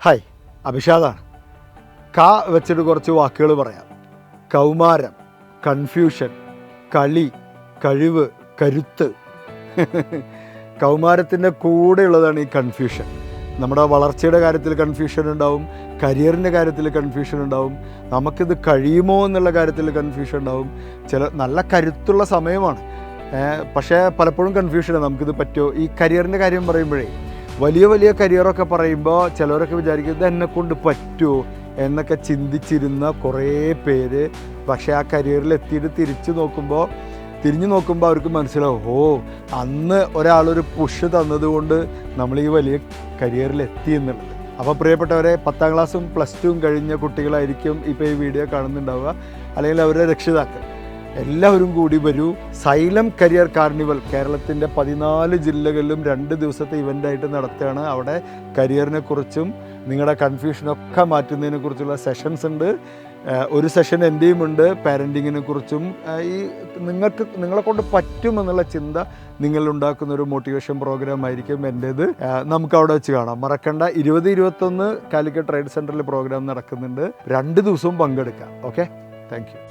Hi, അഭിഷാദാണ്. ക വെച്ചിട്ട് കുറച്ച് വാക്കുകൾ പറയാം. കൗമാരം, കൺഫ്യൂഷൻ, കളി, കഴിവ്, കരുത്ത്. കൗമാരത്തിൻ്റെ കൂടെയുള്ളതാണ് ഈ കൺഫ്യൂഷൻ. നമ്മുടെ വളർച്ചയുടെ കാര്യത്തിൽ കൺഫ്യൂഷൻ ഉണ്ടാവും, കരിയറിൻ്റെ കാര്യത്തിൽ കൺഫ്യൂഷൻ ഉണ്ടാവും, നമുക്കിത് കഴിയുമോ എന്നുള്ള കാര്യത്തിൽ കൺഫ്യൂഷൻ ഉണ്ടാവും. നല്ല കരുത്തുള്ള സമയമാണ്, പക്ഷേ പലപ്പോഴും കൺഫ്യൂഷനാണ്, നമുക്കിത് പറ്റുമോ. ഈ കരിയറിൻ്റെ കാര്യം പറയുമ്പോഴേ, വലിയ വലിയ കരിയറൊക്കെ പറയുമ്പോൾ ചിലവരൊക്കെ വിചാരിക്കും ഇത് എന്നെക്കൊണ്ട് പറ്റുമോ എന്നൊക്കെ ചിന്തിച്ചിരുന്ന കുറേ പേര് പക്ഷേ ആ കരിയറിൽ എത്തിയിട്ട് തിരിഞ്ഞു നോക്കുമ്പോൾ അവർക്ക് മനസ്സിലാവും, ഓ അന്ന് ഒരാളൊരു പുഷ് തന്നതുകൊണ്ട് നമ്മൾ ഈ വലിയ കരിയറിൽ എത്തി എന്നുള്ളത്. അപ്പോൾ പ്രിയപ്പെട്ടവരെ, 10ാം ക്ലാസ്സും +2 കഴിഞ്ഞ കുട്ടികളായിരിക്കും ഇപ്പോൾ ഈ വീഡിയോ കാണുന്നുണ്ടാവുക, അല്ലെങ്കിൽ അവരുടെ രക്ഷിതാക്കൾ. എല്ലാവരും കൂടി വരൂ. സൈലം കരിയർ കാർണിവൽ കേരളത്തിൻ്റെ 14 ജില്ലകളിലും 2 ദിവസത്തെ ഇവൻ്റായിട്ട് നടത്തുകയാണ്. അവിടെ കരിയറിനെ കുറിച്ചും നിങ്ങളുടെ കൺഫ്യൂഷനൊക്കെ മാറ്റുന്നതിനെ കുറിച്ചുള്ള സെഷൻസ് ഉണ്ട്. ഒരു സെഷൻ എൻ്റെയും ഉണ്ട്, പാരൻറ്റിങ്ങിനെ കുറിച്ചും. ഈ നിങ്ങളെ കൊണ്ട് പറ്റുമെന്നുള്ള ചിന്ത നിങ്ങളുണ്ടാക്കുന്ന ഒരു മോട്ടിവേഷൻ പ്രോഗ്രാം ആയിരിക്കും എൻ്റേത്. നമുക്ക് അവിടെ വെച്ച് കാണാം, മറക്കണ്ട. 20-21 കാലിക്കറ്റ് ട്രേഡ് സെൻറ്ററിൽ പ്രോഗ്രാം നടക്കുന്നുണ്ട്. 2 ദിവസവും പങ്കെടുക്കാം. Okay, thank you.